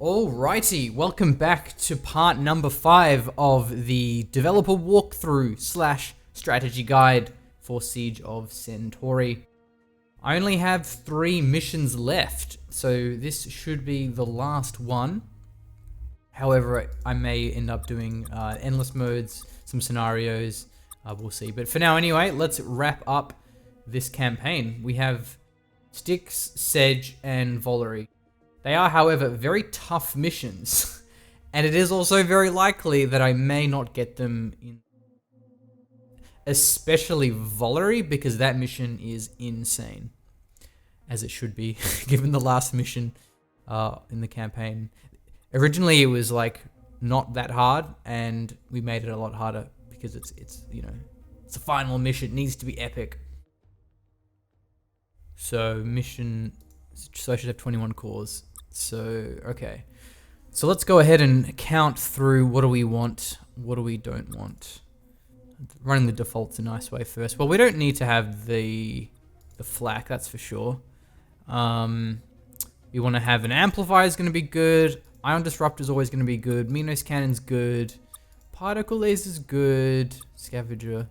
Alrighty, welcome back to part number 5 of the developer walkthrough slash strategy guide for Siege of Centauri. I only have 3 missions left, so this should be the last one. However, I may end up doing endless modes, some scenarios, we'll see. But for now anyway, let's wrap up this campaign. We have Styx, Sedge, and Valerie. They are, however, very tough missions, and it is also very likely that I may not get them in. Especially Valerie, because that mission is insane. As it should be, given the last mission in the campaign. Originally, it was like not that hard, and we made it a lot harder because it's you know, it's a final mission. It needs to be epic. So I should have 21 cores. So, okay. So let's go ahead and count through what do we want, what do we don't want. Running the default's a nice way first. Well, we don't need to have the flak, that's for sure. We want to have an amplifier is going to be good. Ion Disruptor is always going to be good. Minos Cannon's good. Particle Laser's good. Scavenger.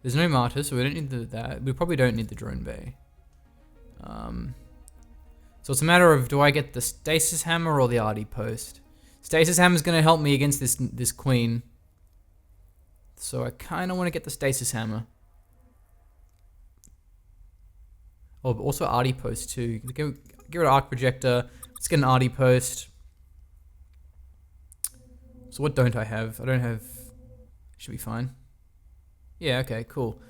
There's no martyr, so we don't need that. We probably don't need the drone bay. So it's a matter of, do I get the stasis hammer or the RD post? Stasis hammer is going to help me against this queen. So I kind of want to get the stasis hammer. Oh, but also RD post too. Get rid of arc projector. Let's get an RD post. So what don't I have? I don't have... Should be fine. Yeah, okay, cool.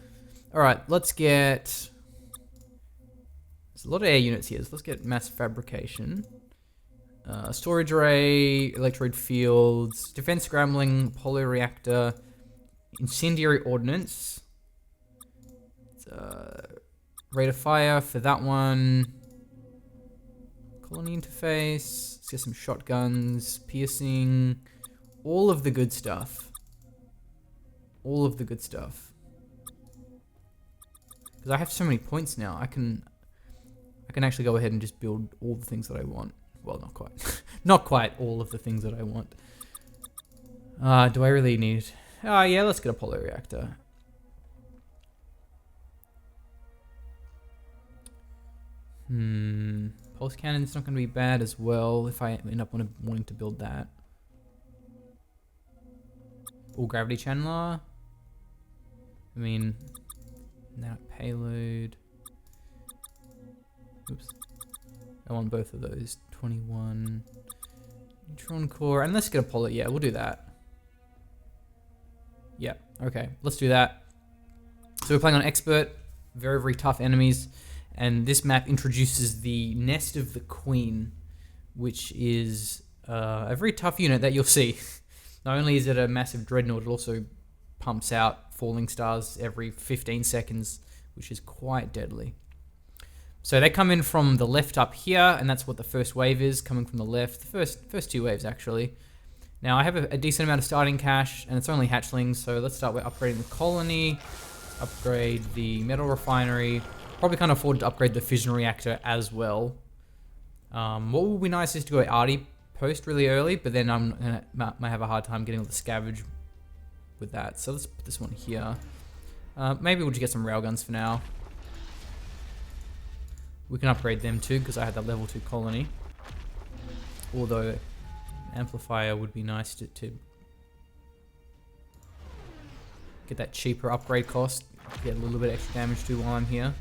Alright, let's get... There's a lot of air units here, so let's get mass fabrication. Storage array, electrode fields, defense scrambling, polar reactor, incendiary ordnance. Rate of fire for that one. Colony interface, let's get some shotguns, piercing, all of the good stuff. All of the good stuff. Because I have so many points now, I can actually go ahead and just build all the things that I want. Well, not quite. Not quite all of the things that I want. Do I really need... yeah, let's get a polar reactor. Pulse cannon's not going to be bad as well if I end up wanting to build that. All gravity channeler. I mean, that payload. Oops. I want both of those. 21. Neutron core. And let's get a polar. Yeah, we'll do that. Yeah, okay. Let's do that. So we're playing on expert. Very, very tough enemies. And this map introduces the Nest of the Queen, which is a very tough unit that you'll see. Not only is it a massive dreadnought, it also pumps out falling stars every 15 seconds, which is quite deadly. So they come in from the left up here, and that's what the first wave is, coming from the left. The first 2 waves, actually. Now, I have a decent amount of starting cash, and it's only hatchlings, so let's start with upgrading the colony, upgrade the metal refinery. Probably can't afford to upgrade the fission reactor as well. What would be nice is to go RD post really early, but then I might have a hard time getting all the scavenge with that. So let's put this one here. Maybe we'll just get some railguns for now. We can upgrade them too, because I had that level 2 colony. Although, amplifier would be nice to get that cheaper upgrade cost. Get a little bit extra damage too while I'm here.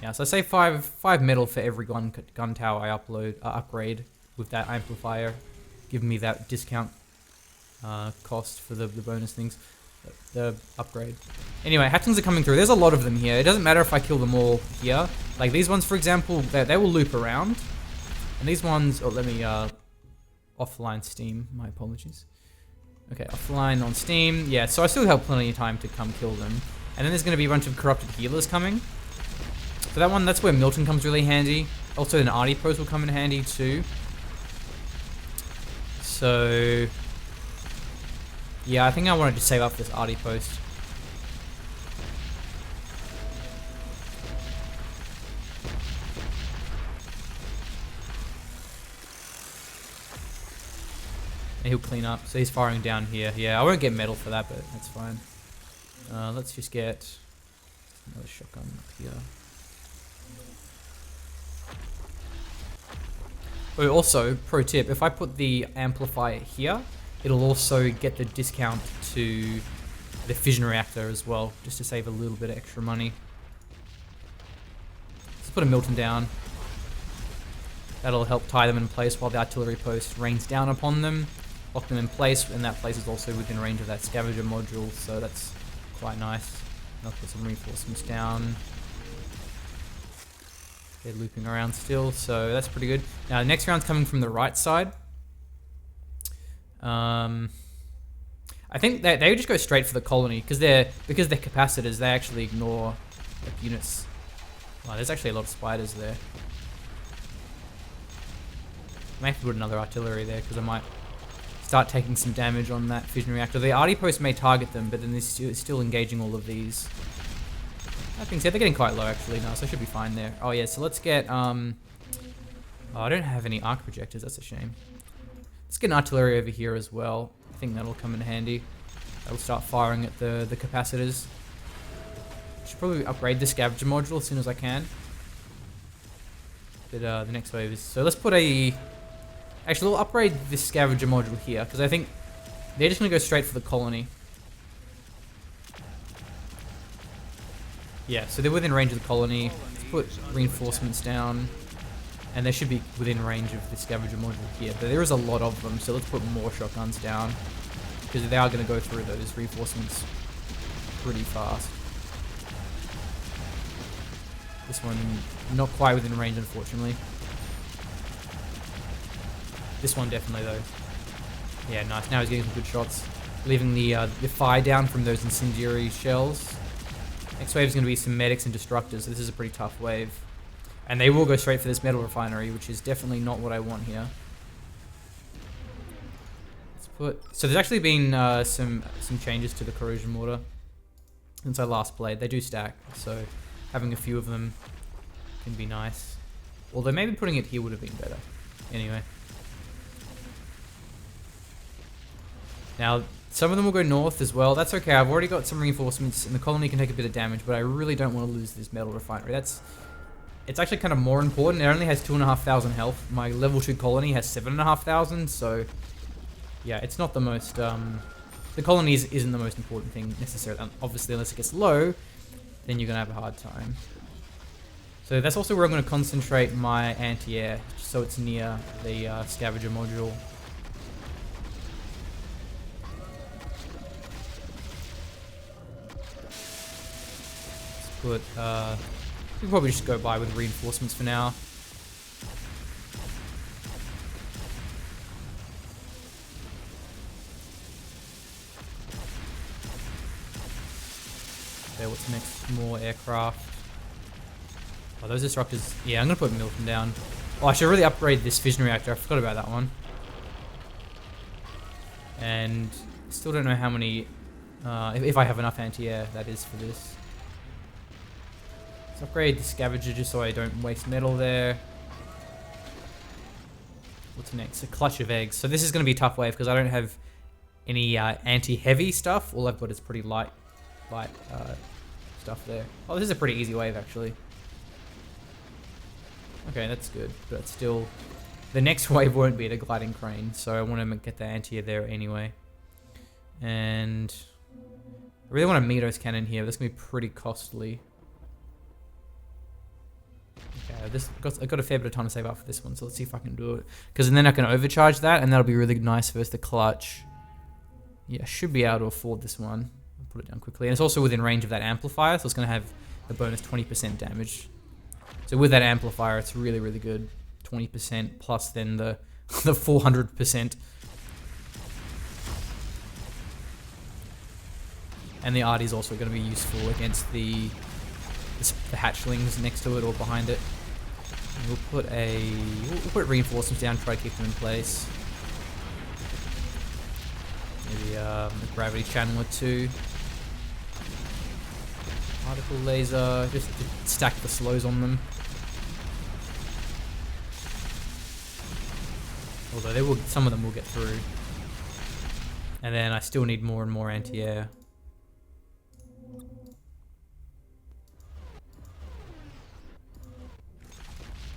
Yeah, so I say 5 metal for every gun tower I upgrade with that amplifier, giving me that discount cost for the bonus things, the upgrade. Anyway, hatchlings are coming through. There's a lot of them here. It doesn't matter if I kill them all here. Like these ones, for example, they will loop around. And these ones, oh, let me offline Steam. My apologies. Okay, offline on Steam. Yeah, so I still have plenty of time to come kill them. And then there's going to be a bunch of corrupted healers coming. So that one, that's where Milton comes really handy. Also, an RD post will come in handy too. So Yeah, I think I wanted to save up this arty post. And he'll clean up. So he's firing down here. Yeah, I won't get metal for that, but that's fine. Let's just get another shotgun up here. Oh, also, pro tip, if I put the amplifier here, it'll also get the discount to the fission reactor as well, just to save a little bit of extra money. Let's put a Milton down. That'll help tie them in place while the artillery post rains down upon them, lock them in place, and that place is also within range of that scavenger module, so that's quite nice. I'll put some reinforcements down. They're looping around still, so that's pretty good. Now the next round's coming from the right side. I think they just go straight for the colony because they're capacitors. They actually ignore like units. Oh, there's actually a lot of spiders there. I may have to put another artillery there because I might start taking some damage on that fission reactor. The arty post may target them, but then they're still engaging all of these. I think so. They're getting quite low actually now, so I should be fine there. Oh yeah, so let's get oh, I don't have any arc projectors. That's a shame. Let's get an artillery over here as well. I think that'll come in handy. That'll start firing at the capacitors. Should probably upgrade the scavenger module as soon as I can. But the next wave is... So let's put a... Actually, we'll upgrade this scavenger module here, because I think they're just going to go straight for the colony. Yeah, so they're within range of the colony. Let's put reinforcements down. And they should be within range of the scavenger module here. But there is a lot of them, so let's put more shotguns down. Because they are going to go through those reinforcements pretty fast. This one, not quite within range, unfortunately. This one definitely, though. Yeah, nice. Now he's getting some good shots. Leaving the fire down from those incendiary shells. Next wave is going to be some medics and destructors, so this is a pretty tough wave. And they will go straight for this metal refinery, which is definitely not what I want here. Let's put... So there's actually been some changes to the corrosion mortar since I last played. They do stack, so having a few of them can be nice. Although maybe putting it here would have been better. Anyway. Now, some of them will go north as well. That's okay. I've already got some reinforcements, and the colony can take a bit of damage, but I really don't want to lose this metal refinery. It's actually kind of more important. It only has 2,500 health. My level 2 colony has 7,500, so yeah, it's not the most... the colony isn't the most important thing necessarily. Obviously, unless it gets low, then you're going to have a hard time. So that's also where I'm going to concentrate my anti-air, so it's near the scavenger module. Let's put... we'll probably just go by with reinforcements for now. Okay, what's next? More aircraft. Oh, those disruptors. Yeah, I'm going to put Milton down. Oh, I should really upgrade this fission reactor. I forgot about that one. And still don't know how many... if I have enough anti-air, that is, for this. Let's upgrade the scavenger just so I don't waste metal there. What's next? A clutch of eggs. So this is going to be a tough wave because I don't have any anti-heavy stuff. All I've got is pretty light stuff there. Oh, this is a pretty easy wave actually. Okay, that's good, but still, the next wave won't be at a gliding crane, so I want to get the anti-air there anyway. And I really want a Meadows cannon here. That's going to be pretty costly. Okay, I've got a fair bit of time to save up for this one, so let's see if I can do it. Because then I can overcharge that, and that'll be really nice versus the clutch. Yeah, I should be able to afford this one. I'll put it down quickly. And it's also within range of that amplifier, so it's going to have a bonus 20% damage. So with that amplifier, it's really, really good. 20% plus then the 400%. And the art is also going to be useful against the hatchlings next to it or behind it. And we'll put reinforcements down, try to keep them in place. Maybe a gravity channeler too. Particle laser, just to stack the slows on them. Although they will, some of them will get through. And then I still need more and more anti-air.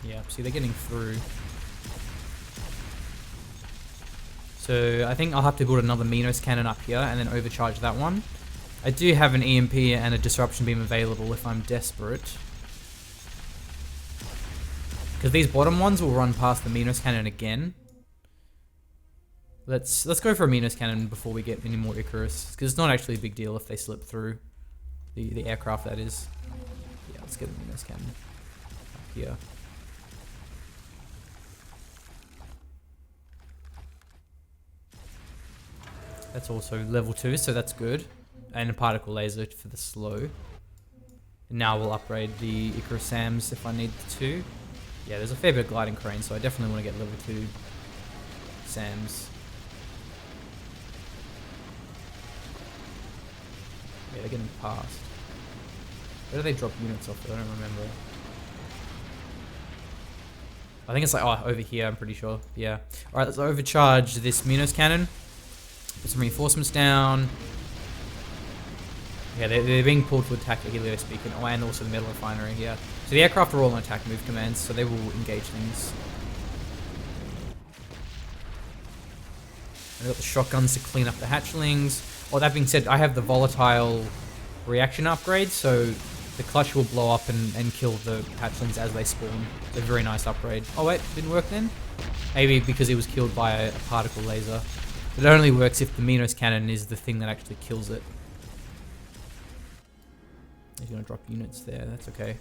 Yeah, see they're getting through. So I think I'll have to build another Minos cannon up here and then overcharge that one. I do have an EMP and a disruption beam available if I'm desperate. Because these bottom ones will run past the Minos cannon again. Let's go for a Minos cannon before we get any more Icarus. Because it's not actually a big deal if they slip through. The aircraft, that is. Yeah, let's get a Minos cannon up here. That's also level 2, so that's good. And a particle laser for the slow. And now we'll upgrade the Icarus SAMs if I need to. Yeah, there's a fair bit of gliding crane, so I definitely want to get level 2 SAMs. Yeah, they're getting past. Where do they drop units off? I don't remember. I think it's like, oh, over here, I'm pretty sure. Yeah. Alright, let's overcharge this Minos cannon. Put some reinforcements down. Yeah, they're being pulled to attack, Helio speaking. Oh, and also the metal refinery here. So the aircraft are all on attack move commands, so they will engage things. I've got the shotguns to clean up the hatchlings. Oh, that being said, I have the volatile reaction upgrade, so the clutch will blow up and kill the hatchlings as they spawn. It's a very nice upgrade. Oh wait, didn't work then? Maybe because he was killed by a particle laser. It only works if the Minos cannon is the thing that actually kills it. He's gonna drop units there, that's okay.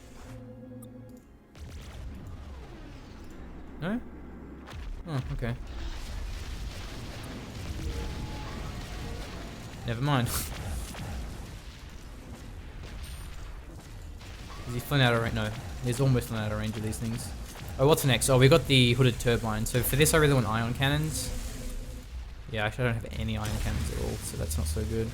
No? Oh, okay. Never mind. Is he flown out of range? No, he's almost flown out of range of these things. Oh, what's next? Oh, we got the hooded turbine. So for this, I really want ion cannons. Yeah, actually, I don't have any ion cannons at all, so that's not so good.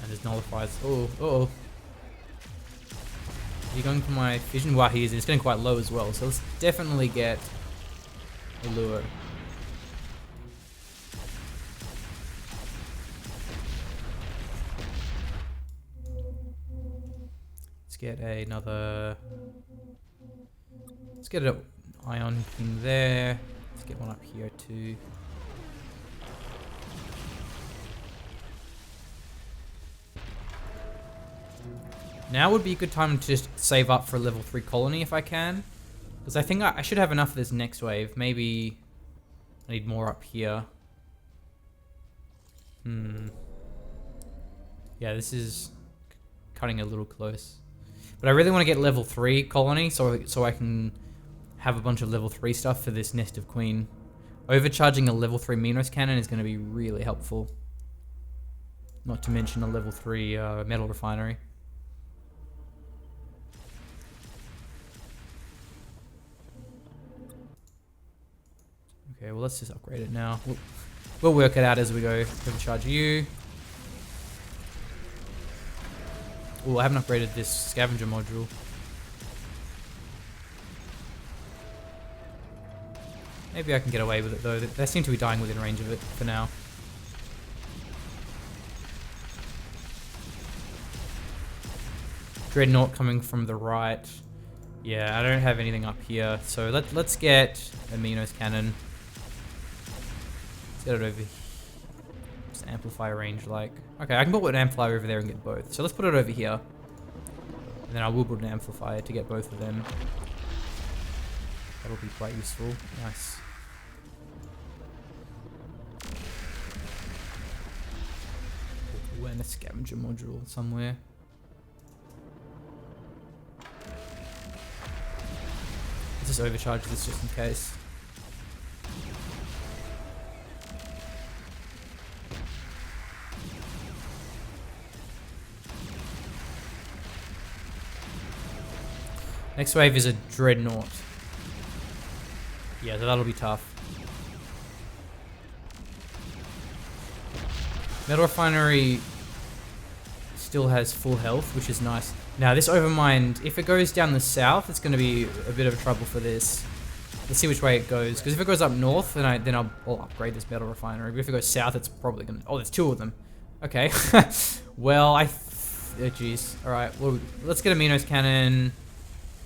And there's nullifiers. Oh, uh-oh. Are you going for my fission? Wow, he is. It's getting quite low as well, so let's definitely get a lure. Let's get another... Let's get an ion thing there. Let's get one up here too. Now would be a good time to just save up for a level 3 colony if I can. Because I think I should have enough for this next wave. Maybe I need more up here. Yeah, this is cutting a little close. But I really want to get level 3 colony so I can have a bunch of level 3 stuff for this Nest of Queen. Overcharging a level 3 Minos cannon is going to be really helpful. Not to mention a level 3 metal refinery. Okay, well let's just upgrade it now. We'll work it out as we go. Overcharge you. Oh, I haven't upgraded this scavenger module. Maybe I can get away with it though. They seem to be dying within range of it for now. Dreadnought coming from the right. Yeah, I don't have anything up here, so let's get a Minos cannon. Let's get it over here. Just amplify range like. Okay, I can put an amplifier over there and get both. So let's put it over here. And then I will put an amplifier to get both of them. That'll be quite useful. Nice. Ooh, and a scavenger module somewhere. Let's just overcharge this just in case. Next wave is a Dreadnought. Yeah, so that'll be tough. Metal Refinery still has full health, which is nice. Now this Overmind, if it goes down the south, it's going to be a bit of trouble for this. Let's see which way it goes. Because if it goes up north, then I'll upgrade this Metal Refinery. But if it goes south, it's probably going to... Oh, there's two of them. Okay. Well, oh, jeez. Alright, well, let's get a Minos Cannon.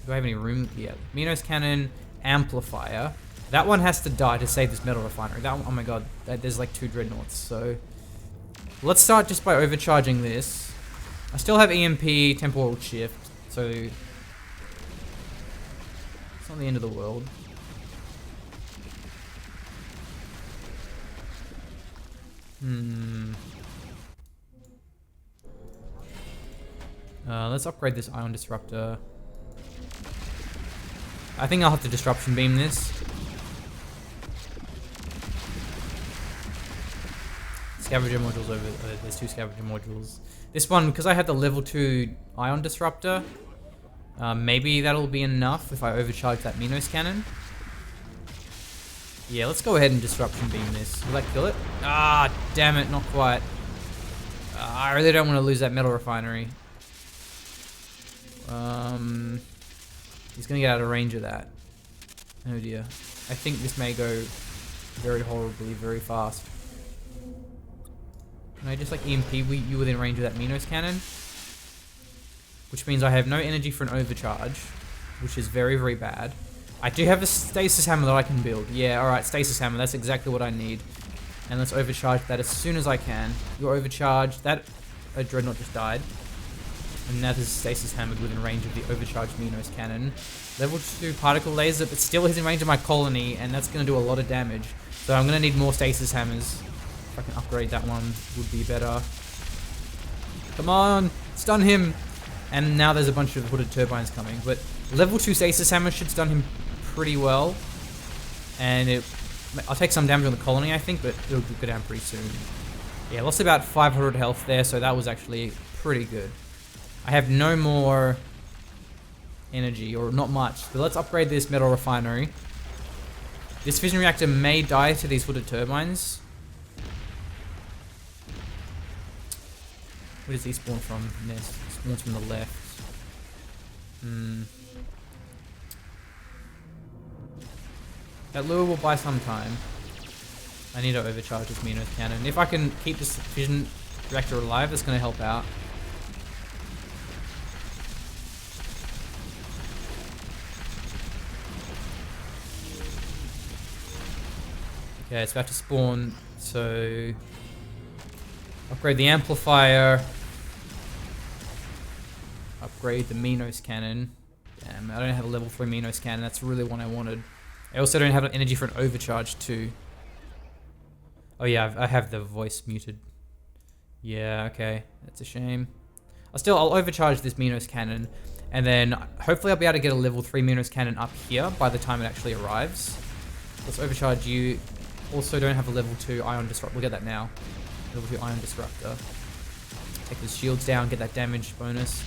Do I have any room? Yeah. Minos Cannon, Amplifier. That one has to die to save this Metal Refinery. That one, oh my god. There's like 2 Dreadnoughts, so... Let's start just by overcharging this. I still have EMP, Temporal Shift, so... It's not the end of the world. Let's upgrade this Ion Disruptor. I think I'll have to Disruption Beam this. Scavenger modules over... there's 2 scavenger modules. This one, because I had the level 2 Ion Disruptor, maybe that'll be enough if I overcharge that Minos Cannon. Yeah, let's go ahead and Disruption Beam this. Will that kill it? Ah, damn it, not quite. I really don't want to lose that Metal Refinery. He's going to get out of range of that. Oh dear. I think this may go very horribly, very fast. Can I just like EMP you within range of that Minos Cannon? Which means I have no energy for an overcharge, which is very, very bad. I do have a Stasis Hammer that I can build. Yeah, alright, Stasis Hammer, that's exactly what I need. And let's overcharge that as soon as I can. You're overcharged. That Dreadnought just died. And that is Stasis Hammered within range of the overcharged Minos Cannon. Level 2 Particle Laser, but still is in range of my colony, and that's going to do a lot of damage. So I'm going to need more Stasis Hammers. If I can upgrade that one, would be better. Come on! Stun him! And now there's a bunch of Hooded Turbines coming, but level 2 Stasis Hammer should stun him pretty well. And I'll take some damage on the colony, I think, but it'll go down pretty soon. Yeah, lost about 500 health there, so that was actually pretty good. I have no more energy, or not much. But let's upgrade this Metal Refinery. This Fission Reactor may die to these Hooded Turbines. Where does he spawn from? Nest. He spawns from the left. That lure will buy some time. I need to overcharge this Minos Cannon. If I can keep this Fission Reactor alive, that's going to help out. Okay, it's about to spawn, so... Upgrade the Amplifier. Upgrade the Minos Cannon. Damn, I don't have a level 3 Minos Cannon, that's really what I wanted. I also don't have energy for an overcharge too. Oh yeah, I have the voice muted. Yeah, okay, that's a shame. I'll overcharge this Minos Cannon, and then hopefully I'll be able to get a level 3 Minos Cannon up here by the time it actually arrives. Let's overcharge you. Also don't have a level 2 Ion Disruptor. We'll get that now. Level 2 Ion Disruptor. Take his shields down, get that damage bonus.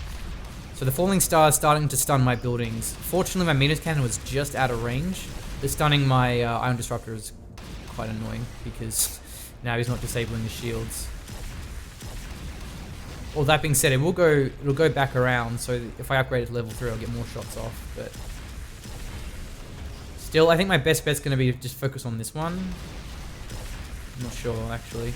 So the falling star is starting to stun my buildings. Fortunately, my Minos Cannon was just out of range. The stunning my Ion Disruptor is quite annoying because now he's not disabling the shields. All that being said, it'll go back around. So if I upgrade it to level 3, I'll get more shots off. But still, I think my best bet's going to be to just focus on this one. I'm not sure actually.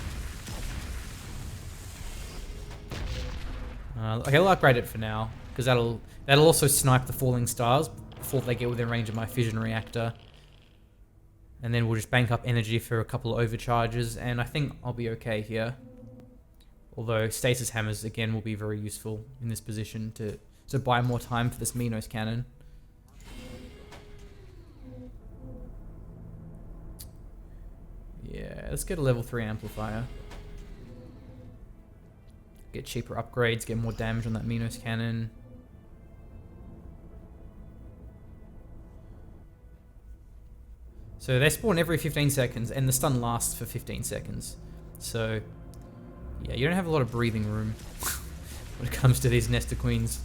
Okay, I'll upgrade it for now, because that'll also snipe the falling stars before they get within range of my fission reactor. And then we'll just bank up energy for a couple of overcharges, and I think I'll be okay here. Although Stasis Hammers, again, will be very useful in this position to buy more time for this Minos Cannon. Yeah, let's get a level 3 Amplifier. Get cheaper upgrades, get more damage on that Minos Cannon. So they spawn every 15 seconds, and the stun lasts for 15 seconds. So, yeah, you don't have a lot of breathing room when it comes to these Nesta Queens.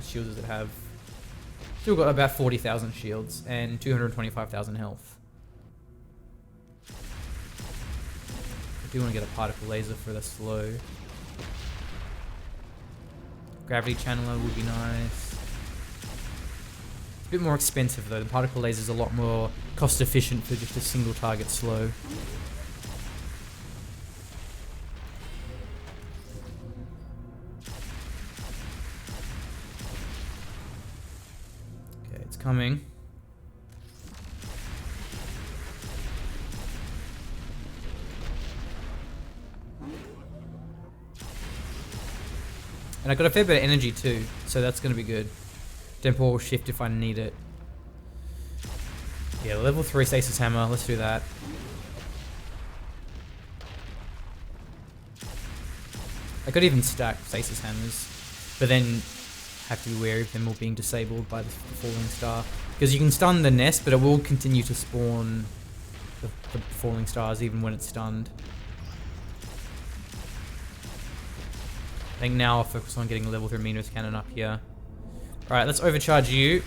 shields does it have? Still got about 40,000 shields and 225,000 health. I do want to get a particle laser for the slow. Gravity channeler would be nice. It's a bit more expensive though. The particle laser is a lot more cost efficient for just a single target slow. Okay, it's coming. And I got a fair bit of energy too, so that's going to be good. Temporal shift if I need it. Yeah, level 3 stasis hammer, let's do that. I could even stack stasis hammers, but then have to be wary of them all being disabled by the falling star. Because you can stun the nest, but it will continue to spawn the falling stars even when it's stunned. I think now I'll focus on getting a level 3 Minos cannon up here. Alright, let's overcharge you.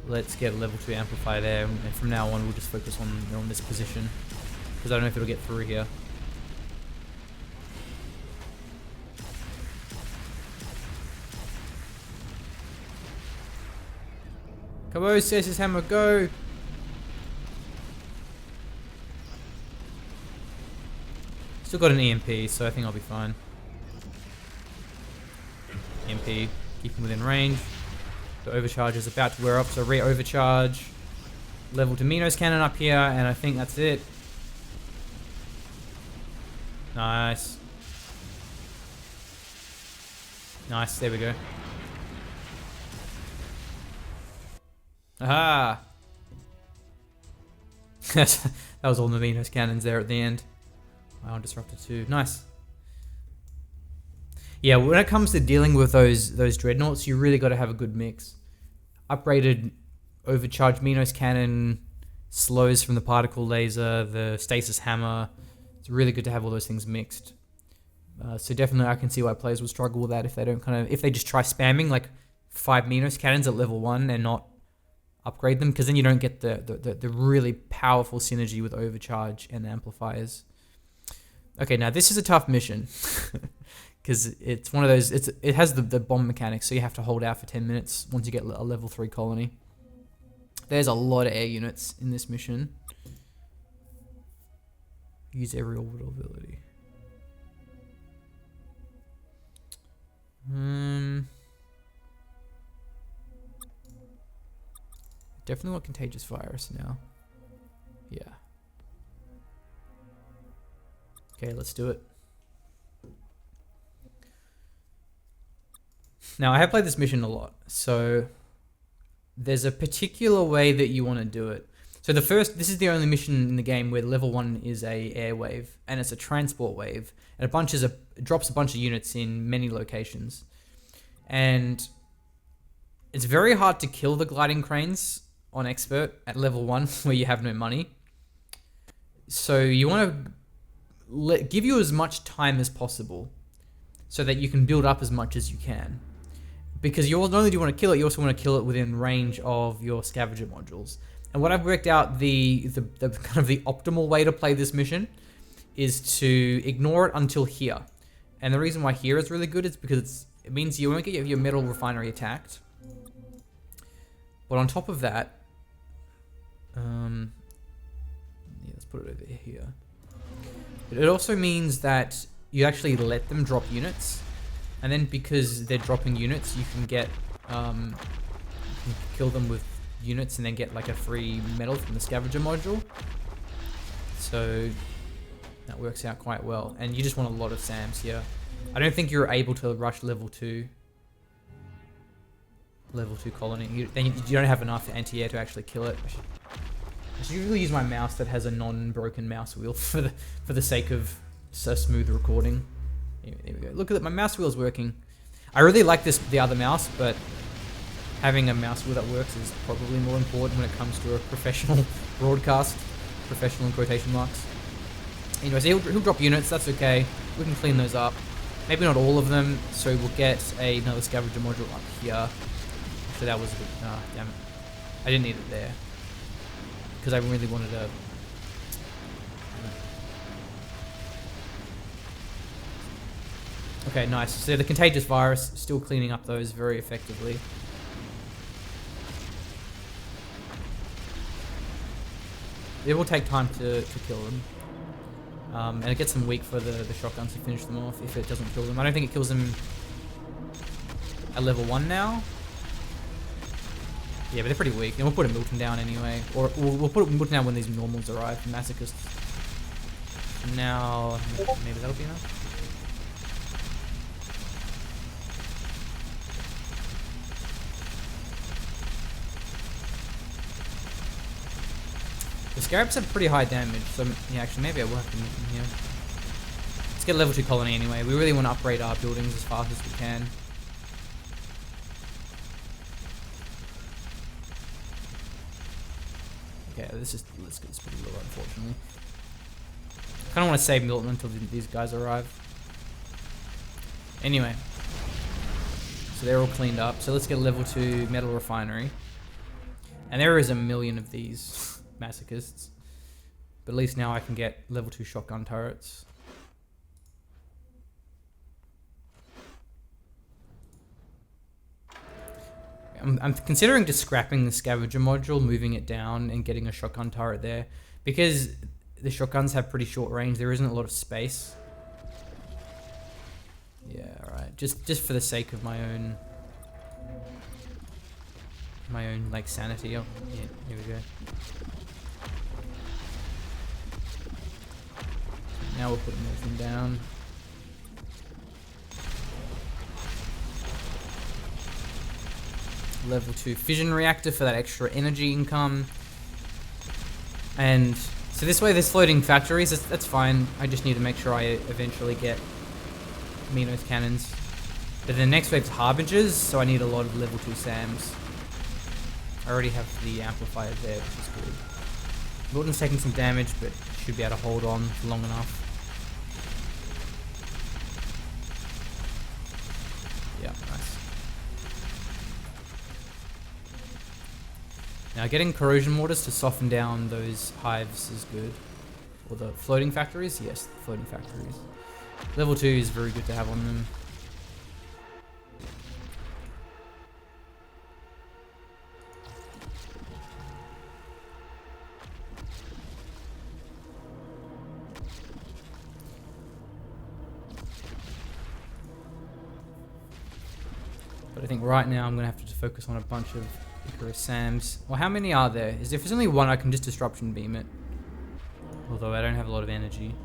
Let's get a level 2 amplifier there, and from now on we'll just focus on this position. Because I don't know if it'll get through here. Come on, stasis hammer, go! Still got an EMP, so I think I'll be fine. EMP, keep him within range. The overcharge is about to wear up, so re-overcharge. Level to Minos cannon up here, and I think that's it. Nice. Nice, there we go. Aha! That was all the Minos cannons there at the end. Ion Disruptor 2. Nice. Yeah, when it comes to dealing with those Dreadnoughts, you really got to have a good mix. Upgraded overcharged Minos cannon, slows from the particle laser, the stasis hammer. It's really good to have all those things mixed. So definitely I can see why players will struggle with that if they don't if they just try spamming like 5 Minos cannons at level 1 and not upgrade them, because then you don't get the really powerful synergy with overcharge and amplifiers. Okay, now this is a tough mission because it's one of those. It has the bomb mechanics, so you have to hold out for 10 minutes once you get a level 3 colony. There's a lot of air units in this mission. Use every orbital ability. Definitely want contagious virus now. Yeah. Okay, let's do it. Now, I have played this mission a lot, so there's a particular way that you want to do it. So this is the only mission in the game where level 1 is a air wave, and it's a transport wave, and it drops a bunch of units in many locations. And it's very hard to kill the gliding cranes on expert at level 1 where you have no money. So you want to give you as much time as possible so that you can build up as much as you can, because not only do you want to kill it, you also want to kill it within range of your scavenger modules. And what I've worked out the kind of the optimal way to play this mission is to ignore it until here. And the reason why here is really good is because it means you won't get your metal refinery attacked, but on top of that, yeah, let's put it over here. It also means that you actually let them drop units, and then because they're dropping units, you can get you can kill them with units and then get like a free metal from the scavenger module. So that works out quite well, and you just want a lot of SAMs here. I don't think you're able to rush level 2 colony. You don't have enough anti-air to actually kill it. I should really use my mouse that has a non-broken mouse wheel for the sake of so smooth recording. There we go. Look at it, my mouse wheel's working. I really like the other mouse, but having a mouse wheel that works is probably more important when it comes to a professional broadcast. Professional in quotation marks. Anyways, he'll drop units, that's okay. We can clean those up. Maybe not all of them, so we'll get another scavenger module up here. So that was a bit, damn it. I didn't need it there. Because I really wanted to... Okay, nice. So the contagious virus, still cleaning up those very effectively. It will take time to kill them. And it gets them weak for the shotguns to finish them off if it doesn't kill them. I don't think it kills them at level 1 now. Yeah, but they're pretty weak. And we'll put a Milton down anyway. Or we'll put Milton down when these normals arrive, masochists. Now, maybe that'll be enough. The scarabs have pretty high damage, so yeah, actually maybe I will have to meet them here. Let's get a level 2 colony anyway. We really want to upgrade our buildings as fast as we can. Okay, this gets pretty low, unfortunately. I kind of want to save Milton until these guys arrive. Anyway, so they're all cleaned up. So let's get a level 2 metal refinery. And there is a million of these masochists. But at least now I can get level 2 shotgun turrets. I'm considering just scrapping the scavenger module, moving it down and getting a shotgun turret there. Because the shotguns have pretty short range, there isn't a lot of space. Yeah, alright. Just for the sake of my own like sanity. Oh, yeah, here we go. Now we'll put Milton down. Level 2 fission reactor for that extra energy income. And so this way there's floating factories, that's fine. I just need to make sure I eventually get Minos cannons. But the next wave's harbingers, so I need a lot of level 2 SAMs. I already have the amplifier there, which is good. Milton's taking some damage, but should be able to hold on for long enough. Yeah, nice. Now getting corrosion mortars to soften down those hives is good. Or the floating factories? Yes, the floating factories. Level 2 is very good to have on them. But I think right now I'm going to have to focus on a bunch of Icarus SAMs. Well, how many are there? If there's only one, I can just disruption beam it. Although I don't have a lot of energy.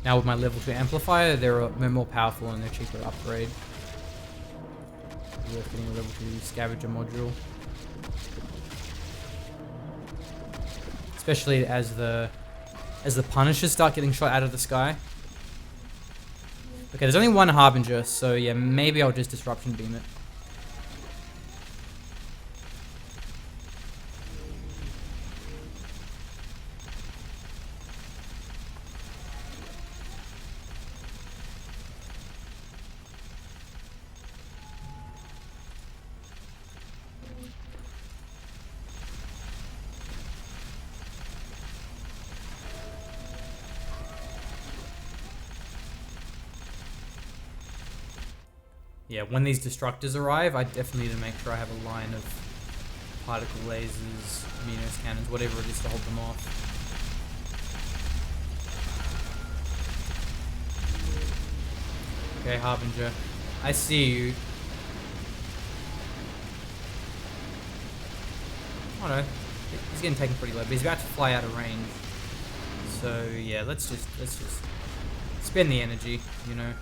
Now with my level 2 amplifier, they're more powerful and they're cheaper to upgrade. We're getting a level 2 scavenger module. Especially as the punishers start getting shot out of the sky. Okay, there's only one harbinger, so yeah, maybe I'll just disruption beam it. Yeah, when these destructors arrive, I definitely need to make sure I have a line of particle lasers, Minos cannons, whatever it is to hold them off. Okay, Harbinger. I see you. Oh no, he's getting taken pretty low, but he's about to fly out of range. So yeah, let's just spend the energy, you know.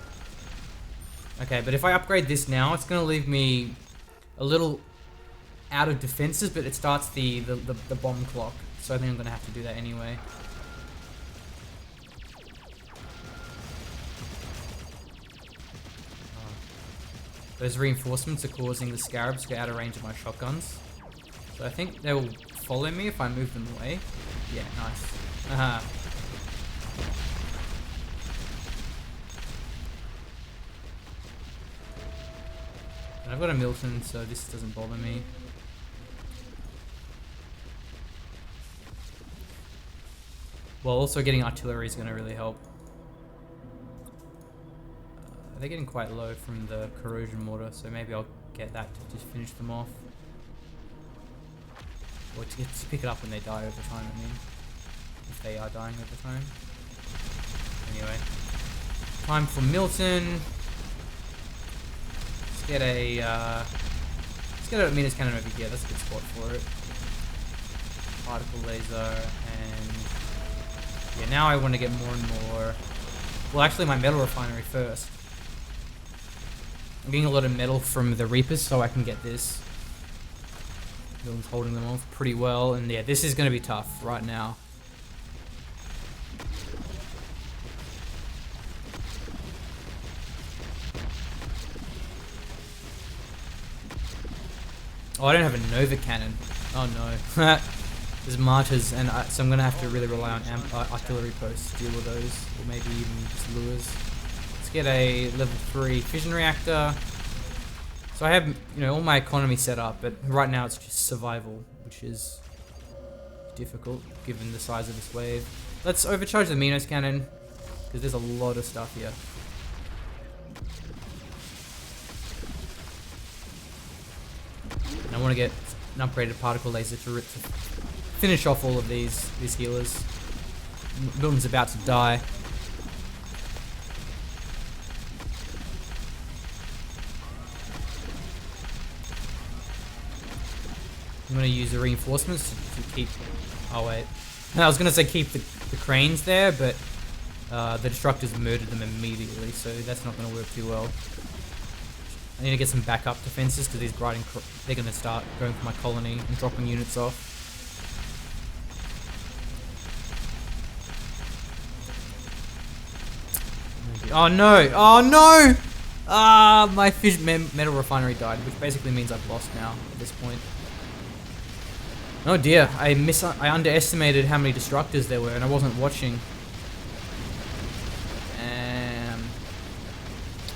Okay, but if I upgrade this now, it's going to leave me a little out of defenses, but it starts the bomb clock. So I think I'm going to have to do that anyway. Those reinforcements are causing the scarabs to get out of range of my shotguns. So I think they will follow me if I move them away. Yeah, nice. Aha. And I've got a Milton, so this doesn't bother me. Well, also getting artillery is going to really help. They're getting quite low from the corrosion mortar, so maybe I'll get that to just finish them off. Or to pick it up when they die over time, I mean. If they are dying over time. Anyway. Time for Milton. Let's get a Minas cannon over here. That's a good spot for it. Particle laser, and yeah, now I want to get more and more. Well, actually, my metal refinery first. I'm getting a lot of metal from the Reapers, so I can get this. Milton's holding them off pretty well, and yeah, this is going to be tough right now. Oh, I don't have a Nova cannon. Oh no. There's martyrs, and so I'm going to have to really rely on artillery posts to deal with those, or maybe even just lures. Let's get a level 3 fission reactor. So I have, all my economy set up, but right now it's just survival, which is difficult given the size of this wave. Let's overcharge the Minos cannon, because there's a lot of stuff here. And I want to get an upgraded particle laser to finish off all of these healers. Milton's about to die. I'm going to use the reinforcements to keep... Oh wait. No, I was going to say keep the cranes there, but the destructors murdered them immediately, so that's not going to work too well. I need to get some backup defenses because these grinding... They're going to start going for my colony and dropping units off. Oh no! Oh no! Ah, my metal refinery died, which basically means I've lost now at this point. Oh dear, I underestimated how many destructors there were, and I wasn't watching.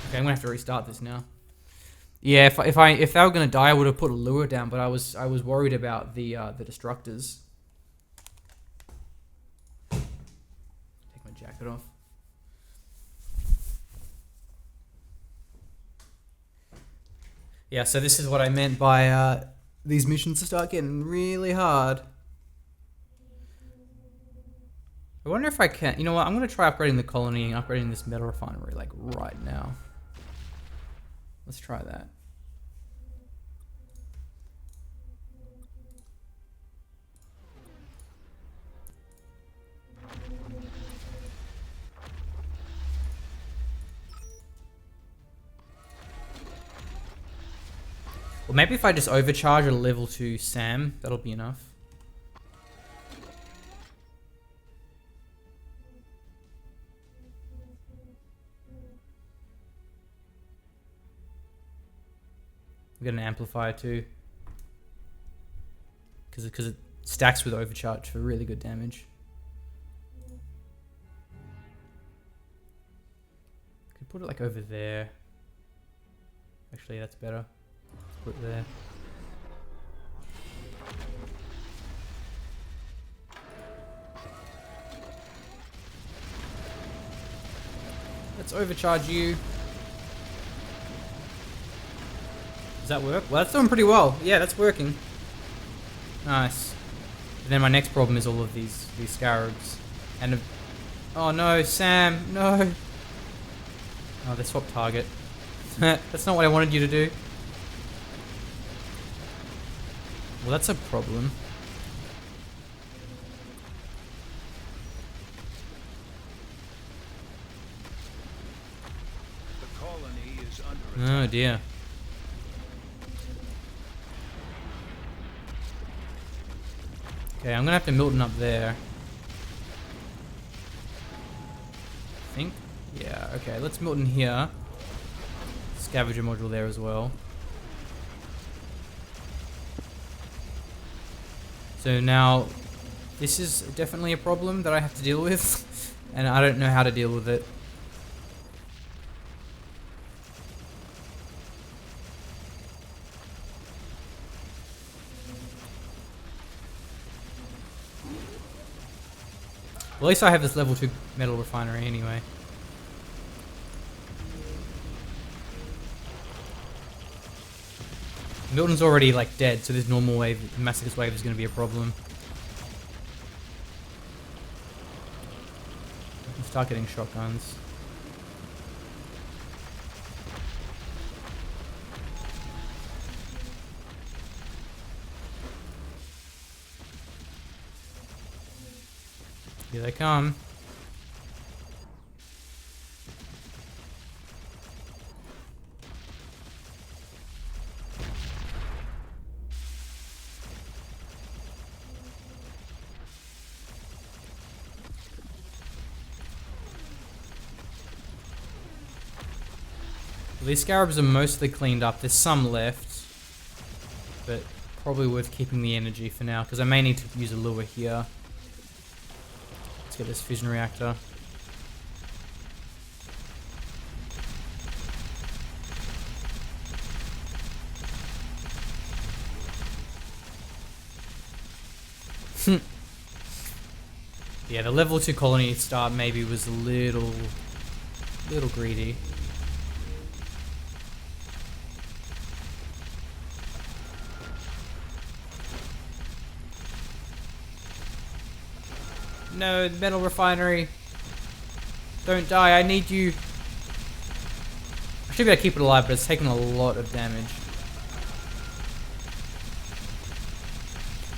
Okay, I'm gonna have to restart this now. Yeah, if they were gonna die, I would have put a lure down, but I was worried about the destructors. Take my jacket off. Yeah, so this is what I meant by these missions start getting really hard. I wonder if I can... You know what? I'm going to try upgrading the colony and upgrading this metal refinery, like, right now. Let's try that. Well, maybe if I just overcharge a level 2 SAM, that'll be enough. We got an amplifier too, because it stacks with overcharge for really good damage. Could put it like over there. Actually, that's better. Put it there. Let's overcharge you. Does that work? Well, that's doing pretty well. Yeah, that's working. Nice. And then my next problem is all of these scarabs. And oh no, Sam, no. Oh, they swapped target. That's not what I wanted you to do. Well, that's a problem. The colony is under attack. Oh dear. Okay, I'm gonna have to Milton up there. I think. Yeah, okay, let's Milton here. Scavenger module there as well. So now, this is definitely a problem that I have to deal with, and I don't know how to deal with it. Well, at least I have this level 2 metal refinery anyway. Milton's already like dead, so this normal wave, massacres wave, is going to be a problem. Let's start getting shotguns. Here they come. Well, these scarabs are mostly cleaned up. There's some left, but probably worth keeping the energy for now, because I may need to use a lure here. Let's get this fusion reactor. Yeah, the level 2 colony start maybe was a little greedy. No, the metal refinery. Don't die, I need you. I should be able to keep it alive, but it's taking a lot of damage.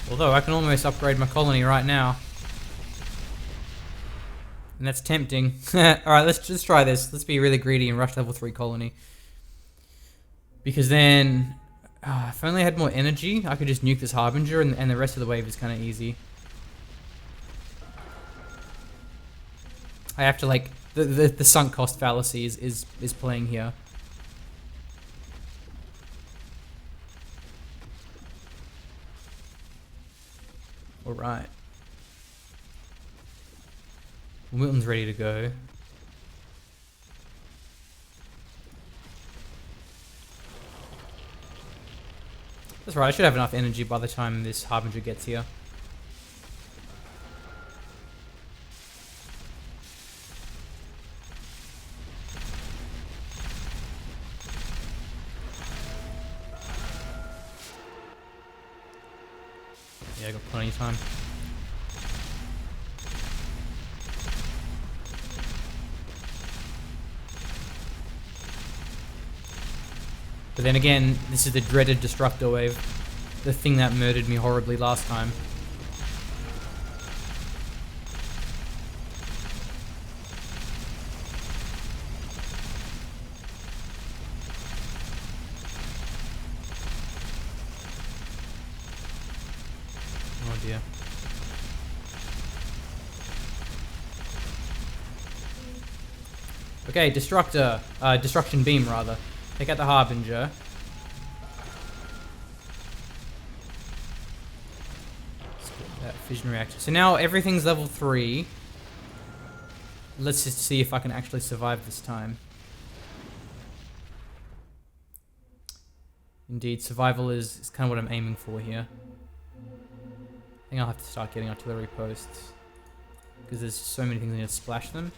Although I can almost upgrade my colony right now. And that's tempting. Alright, let's just try this. Let's be really greedy and rush level 3 colony. Because then, if I only had more energy, I could just nuke this Harbinger and the rest of the wave is kind of easy. I have to like, the sunk cost fallacy is playing here. Alright. Milton's ready to go. That's right, I should have enough energy by the time this Harbinger gets here. Yeah, I got plenty of time. But then again, this is the dreaded Disruptor wave. The thing that murdered me horribly last time. Oh dear. Okay, Destructor. Destruction Beam, rather. Take out the Harbinger. Let's get that fission reactor. So now everything's level 3. Let's just see if I can actually survive this time. Indeed, survival is kind of what I'm aiming for here. I think I'll have to start getting artillery posts. Because there's so many things I need to splash them.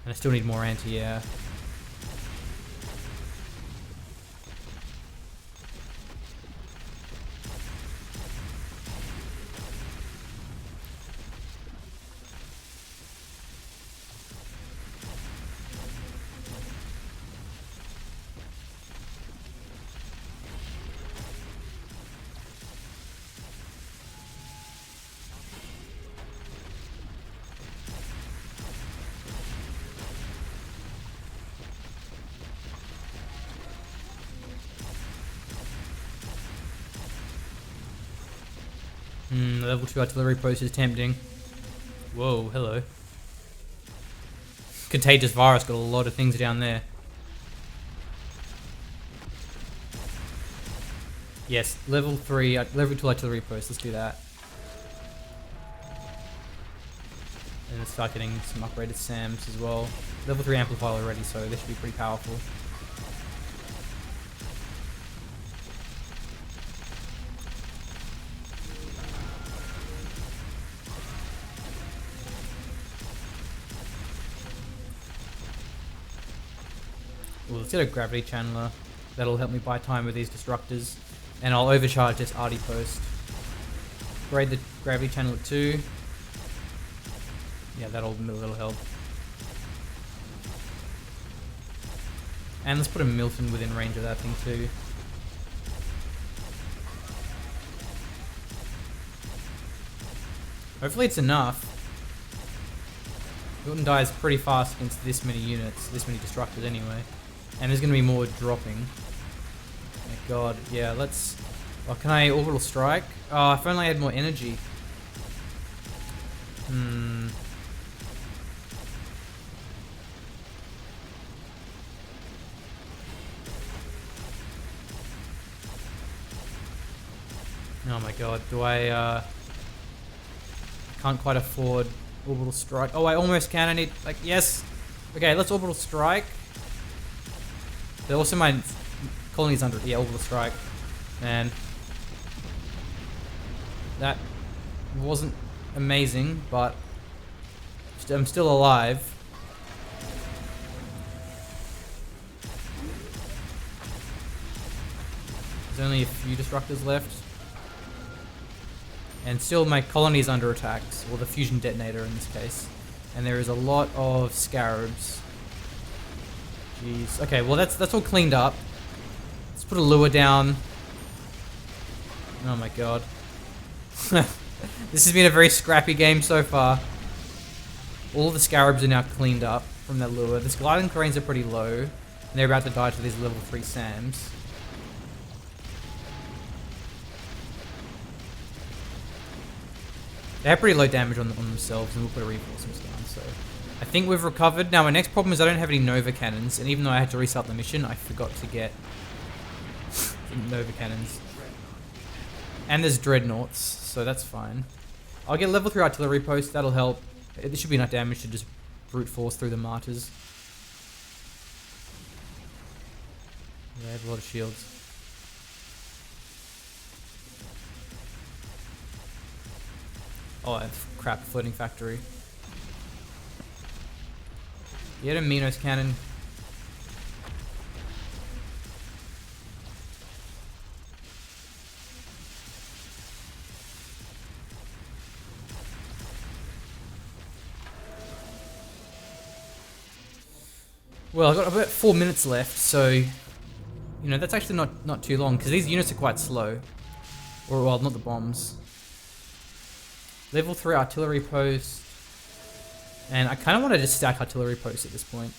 And I still need more anti-air. The level 2 artillery post is tempting. Whoa, hello. Contagious virus got a lot of things down there. Yes, level 2 artillery post, let's do that. And gonna start getting some upgraded SAMs as well. Level 3 amplifier already, so this should be pretty powerful. Well, let's get a gravity channeler. That'll help me buy time with these disruptors. And I'll overcharge this arty post. Upgrade the gravity channeler 2. Yeah, that'll help. And let's put a Milton within range of that thing too. Hopefully it's enough. Milton dies pretty fast against this many units, this many destructors anyway. And there's going to be more dropping. My god, yeah, let's... Oh, can I orbital strike? Oh, if only I had more energy. Oh my god, do I can't quite afford orbital strike. Oh, I almost can. I need, like, yes. Okay, let's orbital strike. But also my colony's under, yeah, orbital strike. Man. That wasn't amazing, but I'm still alive. There's only a few disruptors left. And still my colony's under attack, or the fusion detonator in this case. And there is a lot of scarabs. Jeez. Okay, well that's all cleaned up. Let's put a lure down. Oh my god. This has been a very scrappy game so far. All the scarabs are now cleaned up from that lure. The gliding cranes are pretty low. And they're about to die to these level 3 SAMs. They have pretty low damage on themselves, and we'll put a reinforcements down, so... I think we've recovered. Now, my next problem is I don't have any Nova Cannons, and even though I had to restart the mission, I forgot to get Nova Cannons. And there's Dreadnoughts, so that's fine. I'll get level 3 artillery post, that'll help. There should be enough damage to just brute force through the martyrs. Yeah, I have a lot of shields. Oh, crap, floating factory. Get a Minos cannon. Well, I've got about 4 minutes left, so... You know, that's actually not too long, because these units are quite slow. Or, well, not the bombs. Level 3 artillery post. And I kind of want to just stack artillery posts at this point.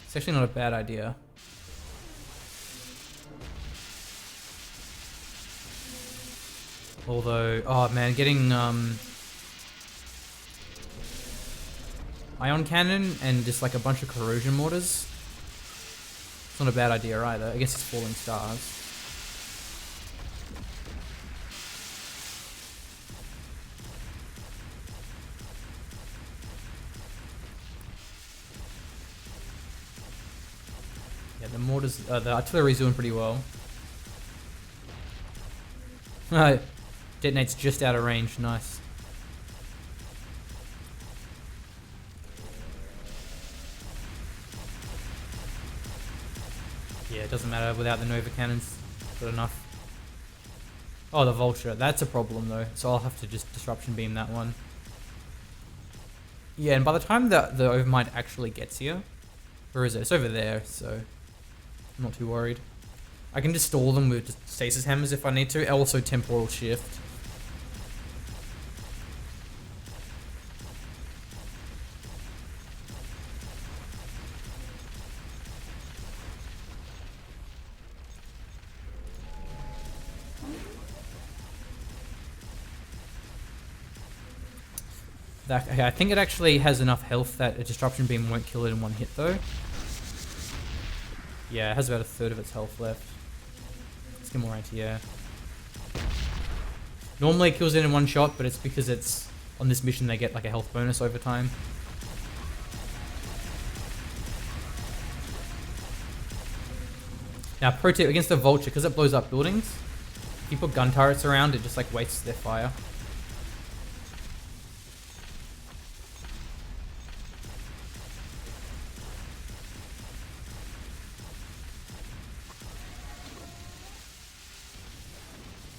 It's actually not a bad idea. Although, oh man, getting ion cannon and just like a bunch of corrosion mortars. It's not a bad idea either. I guess it's falling stars. Yeah, the mortars, the artillery's doing pretty well. Detonate's just out of range, nice. Yeah, it doesn't matter without the Nova Cannons. Good enough. Oh, the Vulture. That's a problem though, so I'll have to just disruption beam that one. Yeah, and by the time the Overmind actually gets here, where is it? It's over there, so I'm not too worried. I can just stall them with just stasis hammers if I need to. Also temporal shift. Okay, I think it actually has enough health that a disruption beam won't kill it in one hit though. Yeah, it has about a third of its health left. Let's get more anti-air. Normally it kills it in one shot, but it's because it's on this mission they get like a health bonus over time. Now, pro tip against the vulture, because it blows up buildings, if you put gun turrets around, it just like wastes their fire.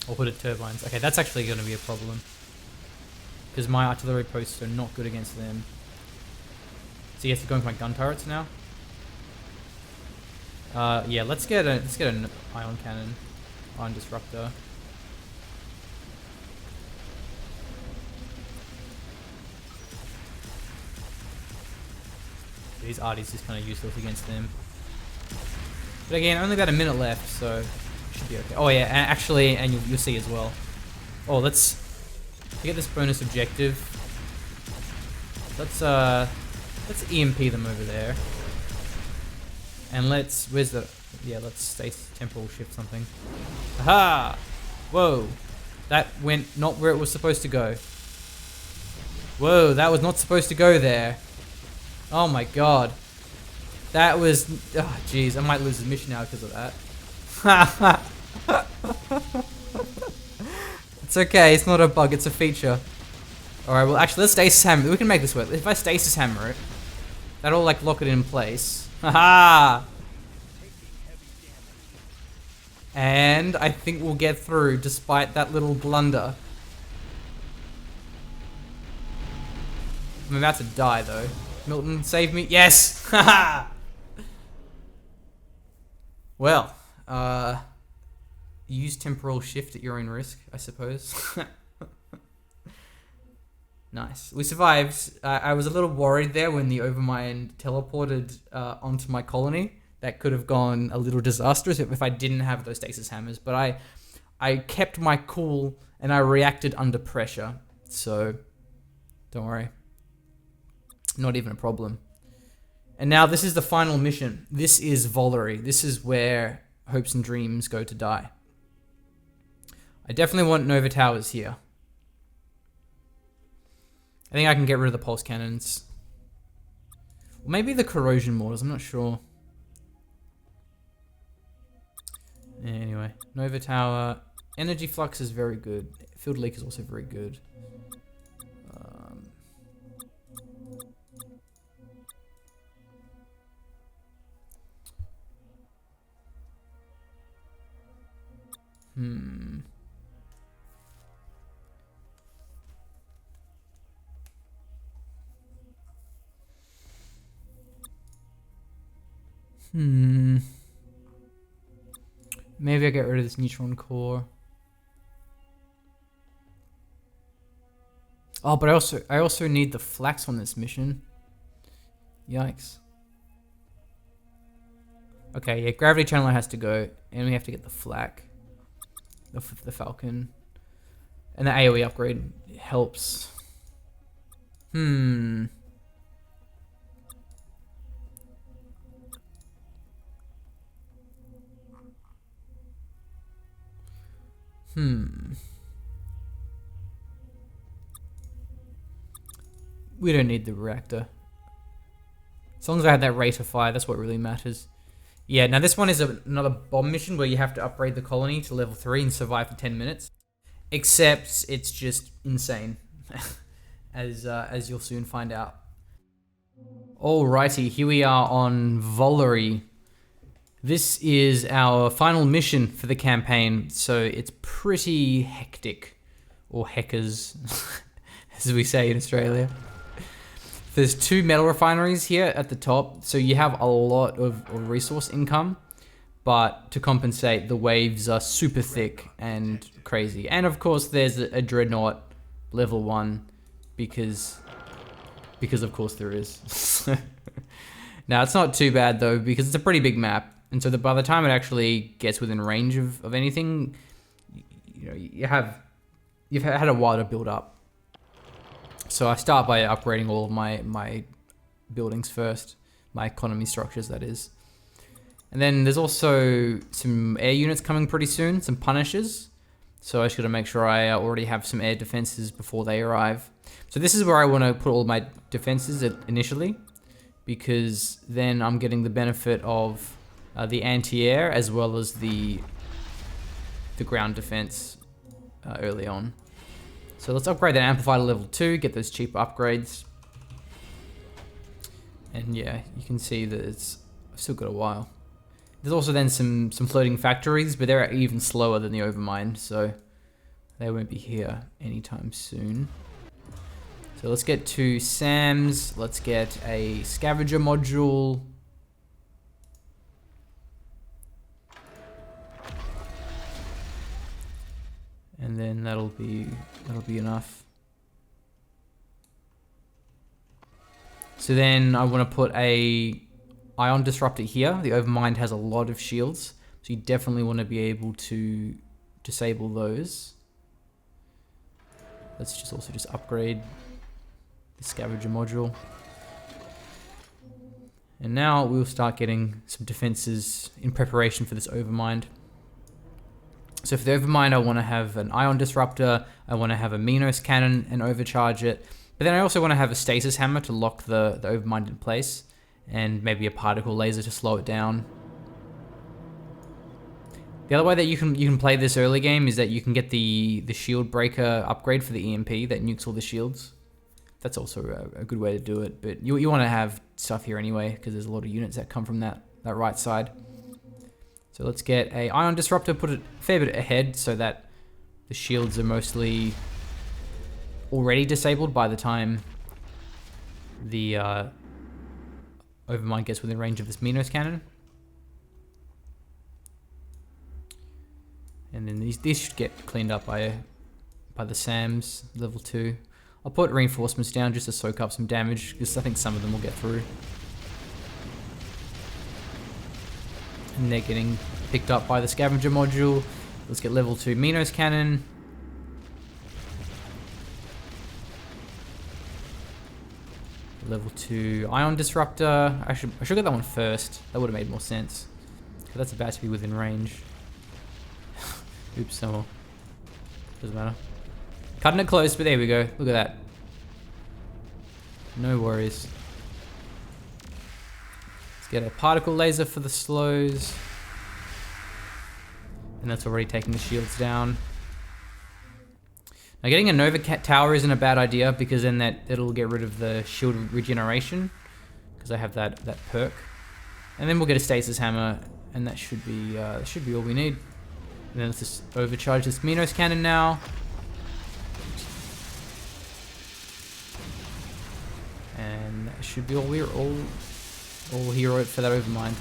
Or hooded turbines. Okay, that's actually going to be a problem. Because my artillery posts are not good against them. So you have to go into my gun turrets now. Yeah, let's get an ion cannon, Ion Disruptor. These arties just kind of useless against them. But again, only about a minute left, so should be okay. Oh yeah, and actually, and you'll see as well. Oh, let's get this bonus objective. Let's EMP them over there. And let's let's stay temporal shift something. Aha! Whoa. That went not where it was supposed to go. Whoa, that was not supposed to go there. Oh my god. That was, oh jeez, I might lose the mission now because of that. It's okay, it's not a bug, it's a feature. Alright, well actually let's stasis hammer. We can make this work. If I stasis hammer it, that'll like lock it in place. Haha! And I think we'll get through despite that little blunder. I'm about to die though. Milton, save me. Yes! Haha! Well, use temporal shift at your own risk, I suppose. Nice. We survived. I was a little worried there when the Overmind teleported onto my colony. That could have gone a little disastrous if I didn't have those stasis hammers. But I kept my cool and I reacted under pressure. So, don't worry. Not even a problem. And now this is the final mission. This is Valerie. This is where hopes and dreams go to die. I definitely want Nova Towers here. I think I can get rid of the pulse cannons. Or maybe the corrosion mortars, I'm not sure. Anyway, Nova Tower. Energy flux is very good. Field leak is also very good. Maybe I get rid of this neutron core. Oh, but I also need the flax on this mission. Yikes. Okay, yeah, gravity channeler has to go, and we have to get the flak. The Falcon. And the AoE upgrade helps. We don't need the reactor. As long as I have that rate of fire, that's what really matters. Yeah, now this one is another bomb mission where you have to upgrade the colony to level 3 and survive for 10 minutes. Except it's just insane, as you'll soon find out. Alrighty, here we are on Valerie. This is our final mission for the campaign, so it's pretty hectic, or heckers, as we say in Australia. There's 2 metal refineries here at the top, so you have a lot of resource income, but to compensate, the waves are super thick and crazy. And of course, there's a Dreadnought level 1, because of course there is. Now, it's not too bad though, because it's a pretty big map, and so by the time it actually gets within range of anything, you know, you've had a while to build up. So I start by upgrading all of my buildings first, my economy structures that is. And then there's also some air units coming pretty soon, some Punishers. So I just got to make sure I already have some air defenses before they arrive. So this is where I want to put all my defenses initially, because then I'm getting the benefit of the anti-air as well as the ground defense early on. So let's upgrade that amplifier to level 2, get those cheaper upgrades. And yeah, you can see that I've still got a while. There's also then some floating factories, but they're even slower than the Overmind, so they won't be here anytime soon. So let's get 2 SAMs, let's get a scavenger module. And then that'll be enough. So then I want to put a Ion Disruptor here. The Overmind has a lot of shields, so you definitely want to be able to disable those. Let's just also upgrade the scavenger module. And now we'll start getting some defenses in preparation for this Overmind. So for the Overmind, I want to have an Ion Disruptor, I want to have a Minos Cannon and overcharge it, but then I also want to have a Stasis Hammer to lock the Overmind in place, and maybe a Particle Laser to slow it down. The other way that you can play this early game is that you can get the Shield Breaker upgrade for the EMP that nukes all the shields. That's also a good way to do it, but you want to have stuff here anyway, because there's a lot of units that come from that right side. So let's get a Ion Disruptor, put it a fair bit ahead so that the shields are mostly already disabled by the time the Overmind gets within range of this Minos Cannon. And then these should get cleaned up by the SAMs, level 2. I'll put reinforcements down just to soak up some damage, because I think some of them will get through. And they're getting picked up by the scavenger module. Let's get level 2 Minos Cannon. Level 2 Ion Disruptor. I should get that one first. That would have made more sense. That's about to be within range. Oops, no more. Doesn't matter. Cutting it close, but there we go. Look at that. No worries. Let's get a Particle Laser for the slows. And that's already taking the shields down. Now getting a Nova Cat Tower isn't a bad idea, because then it'll get rid of the shield regeneration, because I have that perk. And then we'll get a Stasis Hammer, and that should be all we need. And then let's just overcharge this Minos Cannon now. And that should be all hero for that Overmind.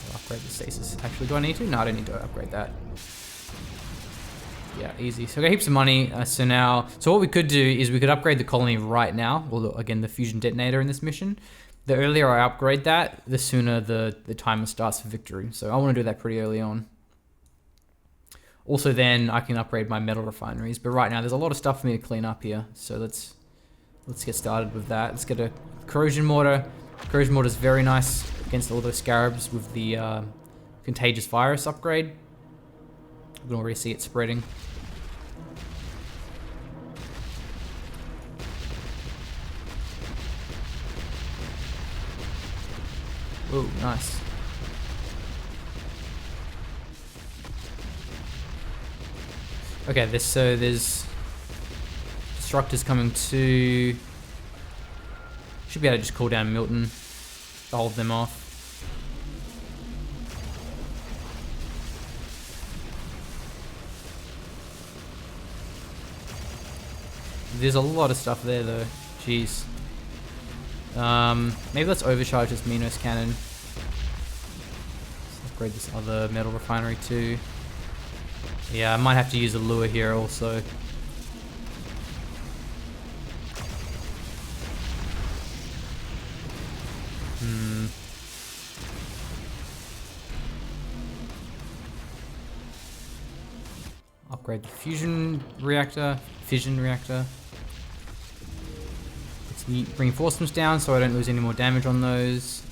I'll upgrade the Stasis. Actually, do I need to? No, I don't need to upgrade that. Yeah, easy. So I got heaps of money. So what we could do is we could upgrade the colony right now. Or again, the fusion detonator in this mission. The earlier I upgrade that, the sooner the timer starts for victory. So I want to do that pretty early on. Also then I can upgrade my metal refineries, but right now there's a lot of stuff for me to clean up here. So let's get started with that. Let's get a corrosion mortar. Corrosion mortar is very nice against all those scarabs with the contagious virus upgrade. You can already see it spreading. Ooh, nice. Okay, there's Destructors coming to... Should be able to just call down Milton, hold them off. There's a lot of stuff there though, jeez. Maybe let's overcharge this Minos Cannon. Let's upgrade this other metal refinery too. Yeah, I might have to use a lure here also. Upgrade the fission reactor. Let's reinforcements down so I don't lose any more damage on those.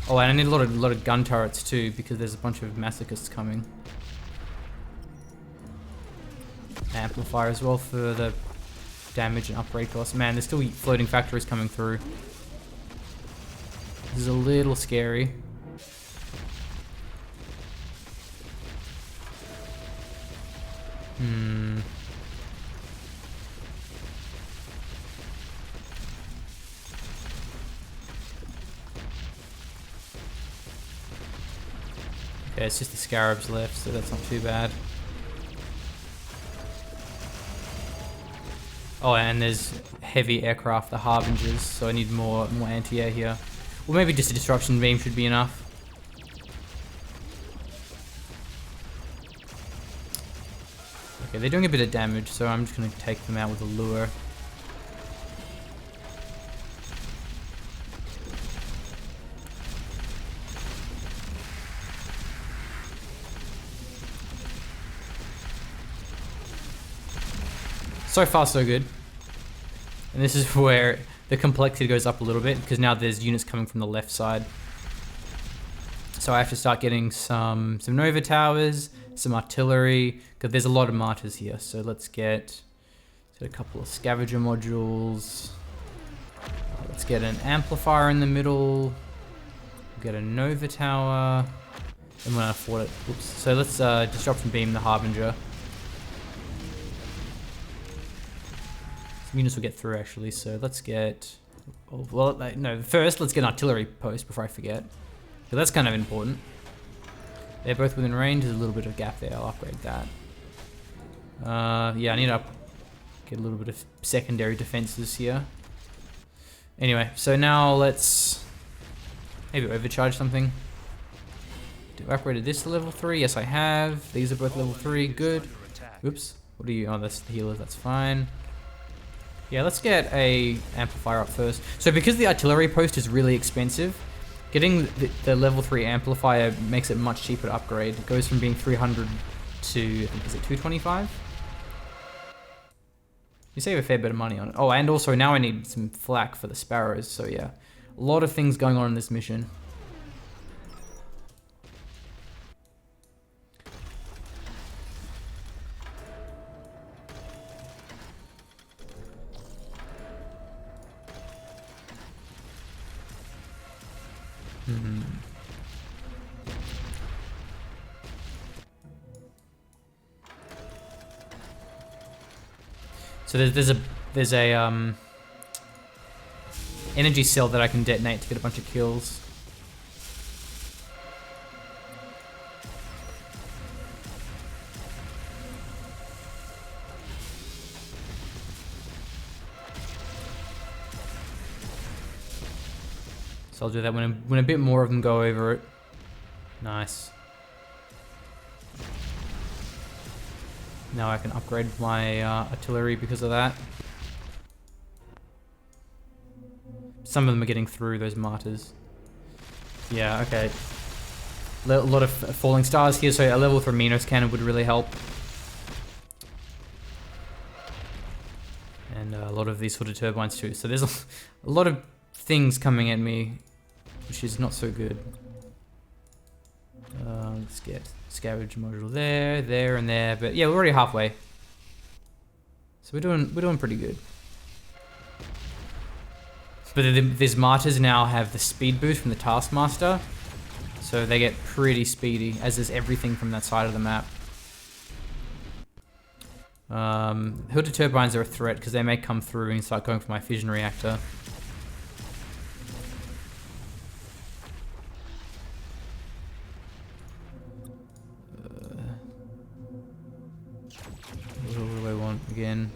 Oh, and I need a lot of gun turrets too, because there's a bunch of masochists coming. Amplifier as well for the damage and upgrade costs. Man, there's still floating factories coming through. This is a little scary. Okay, it's just the scarabs left, so that's not too bad. Oh, and there's heavy aircraft, the Harbingers, so I need more anti-air here. Or maybe just a disruption beam should be enough. Okay, they're doing a bit of damage, so I'm just going to take them out with a lure. So far, so good. And this is where the complexity goes up a little bit, because now there's units coming from the left side. So I have to start getting some Nova towers, some artillery, because there's a lot of martyrs here. So let's get a couple of scavenger modules. Let's get an amplifier in the middle. Get a Nova tower. I'm gonna afford it. Oops. So let's disruption beam the Harbinger. Units will get through actually, so let's get... Oh, well, no, first let's get an artillery post before I forget. So that's kind of important. They're both within range, there's a little bit of gap there, I'll upgrade that. Yeah, I need to get a little bit of secondary defenses here. Anyway, so now let's maybe overcharge something. Have I upgraded this to level 3? Yes, I have. These are both level 3, good. Oops, what are you? Oh, that's the healer, that's fine. Yeah, let's get a amplifier up first. So because the artillery post is really expensive, getting the level 3 amplifier makes it much cheaper to upgrade. It goes from being 300 to, I think, is it 225? You save a fair bit of money on it. Oh, and also now I need some flak for the sparrows, so yeah. A lot of things going on in this mission. So there's a energy cell that I can detonate to get a bunch of kills. So I'll do that when a bit more of them go over it. Nice. Now I can upgrade my artillery because of that. Some of them are getting through those martyrs. Yeah, okay. A lot of falling stars here, so a level 3 Minos cannon would really help. And a lot of these sort of turbines too. So there's a lot of things coming at me, which is not so good. Let's get scavenge module there, and there. But yeah, we're already halfway. So we're doing pretty good. But these martyrs now have the speed boost from the Taskmaster, so they get pretty speedy, as is everything from that side of the map. Hilda turbines are a threat because they may come through and start going for my fission reactor. What do I want again?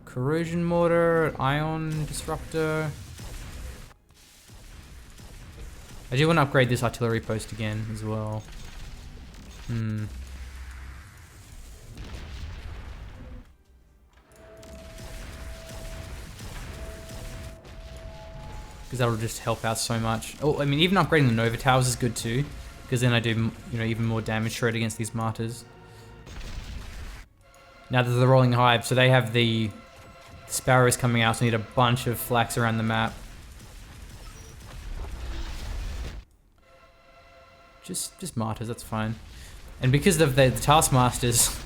Corrosion mortar, Ion Disruptor. I do want to upgrade this artillery post again as well. Because that'll just help out so much. Oh, I mean, even upgrading the Nova Towers is good too, because then I do, you know, even more damage shred against these martyrs. Now there's the rolling hive, so they have the sparrows coming out, so I need a bunch of flax around the map. Just martyrs, that's fine. And because of the taskmasters,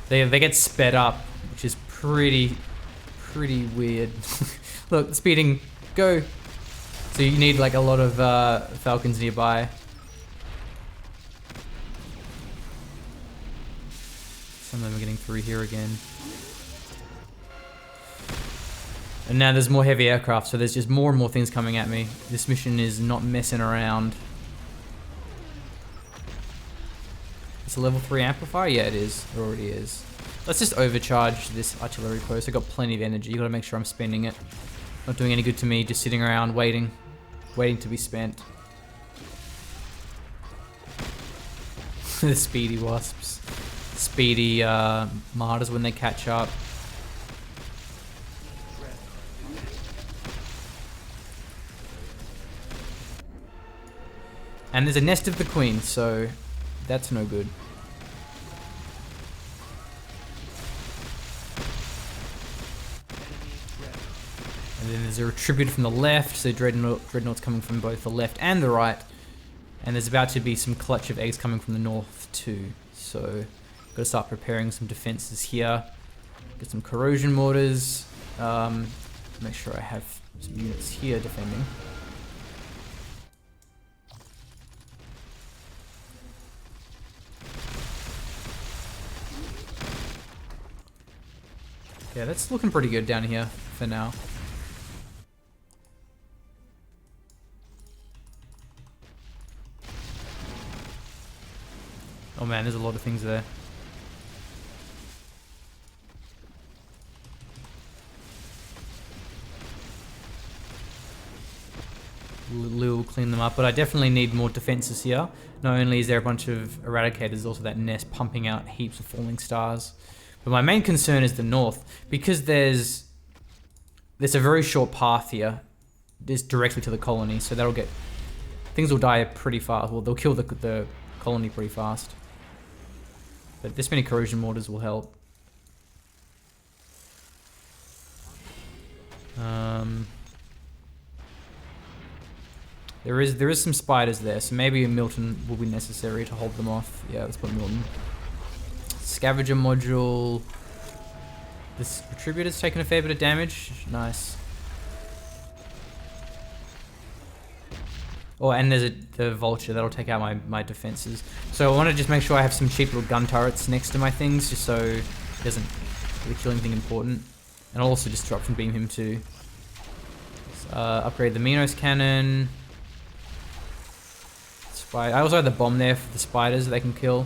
they get sped up, which is pretty weird. Look, speeding, go. So you need like a lot of falcons nearby. Some of them are getting through here again. And now there's more heavy aircraft, so there's just more and more things coming at me. This mission is not messing around. It's a level 3 amplifier? Yeah, it is. It already is. Let's just overcharge this artillery post. I've got plenty of energy. You gotta make sure I'm spending it. Not doing any good to me, just sitting around waiting to be spent. The speedy wasps. Speedy martyrs when they catch up. And there's a nest of the queen, so that's no good. And then there's a retributor from the left, so Dreadnought's coming from both the left and the right. And there's about to be some clutch of eggs coming from the north too. So, gotta start preparing some defenses here. Get some corrosion mortars. Make sure I have some units here defending. Yeah, that's looking pretty good down here for now. Oh man, there's a lot of things there. Lil clean them up, but I definitely need more defenses here. Not only is there a bunch of eradicators, there's also that nest pumping out heaps of falling stars. But my main concern is the north, because there's a very short path here. It's directly to the colony, so that'll get... Things will die pretty fast. Well, they'll kill the colony pretty fast. But this many corrosion mortars will help. There is some spiders there, so maybe a Milton will be necessary to hold them off. Yeah, let's put Milton. Scavenger module. This retributor's taken a fair bit of damage. Nice. Oh, and there's the vulture that'll take out my defenses. So I want to just make sure I have some cheap little gun turrets next to my things, just so it doesn't really kill anything important. And I'll also disruption beam him too. Let's, upgrade the Minos cannon. I also have the bomb there for the spiders that they can kill.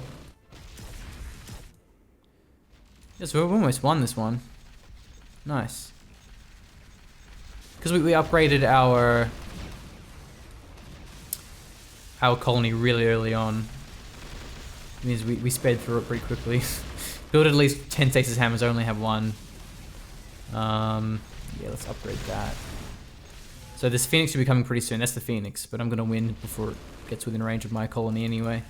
Yes, we've almost won this one. Nice. Because we upgraded our colony really early on. It means we sped through it pretty quickly. Build at least 10 stasis hammers, I only have one. Yeah, let's upgrade that. So this Phoenix should be coming pretty soon. That's the Phoenix, but I'm going to win before it gets within range of my colony anyway.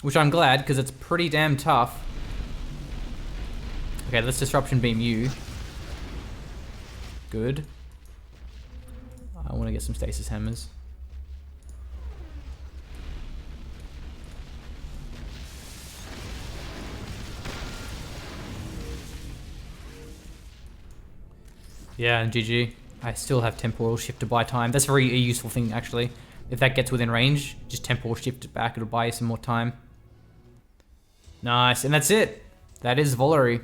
Which I'm glad, because it's pretty damn tough. Okay, let's disruption beam you. Good. I want to get some stasis hammers. Yeah, and GG. I still have temporal shift to buy time. That's a very useful thing, actually. If that gets within range, just temporal shift it back. It'll buy you some more time. Nice, and that's it. That is Valerie.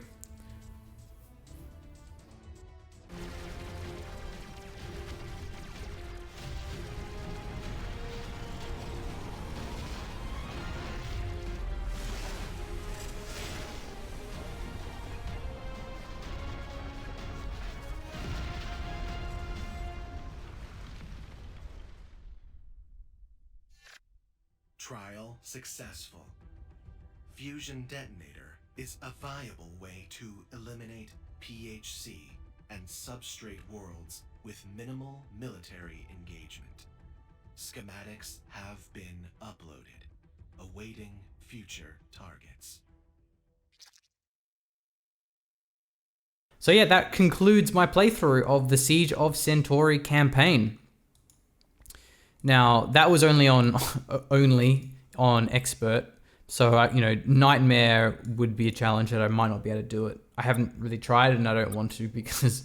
Trial successful. Fusion detonator is a viable way to eliminate PHC and substrate worlds with minimal military engagement. Schematics have been uploaded, awaiting future targets. So yeah, that concludes my playthrough of the Siege of Centauri campaign. Now that was only on expert, so Nightmare would be a challenge that I might not be able to do it. I haven't really tried and I don't want to because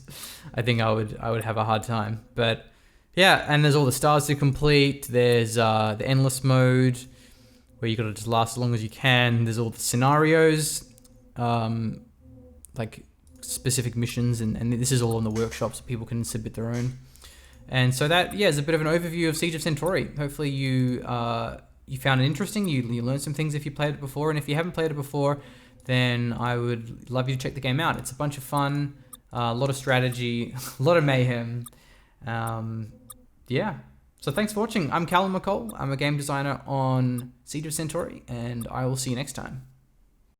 I think I would have a hard time. But yeah, and there's all the stars to complete. There's the endless mode where you got to just last as long as you can. There's all the scenarios, like specific missions, and this is all in the workshop, so people can submit their own. And so that is a bit of an overview of Siege of Centauri. Hopefully you found it interesting. You learned some things if you played it before, and if you haven't played it before, then I would love you to check the game out. It's a bunch of fun, a lot of strategy, a lot of mayhem. Yeah. So thanks for watching. I'm Callum McCall. I'm a game designer on Siege of Centauri, and I will see you next time.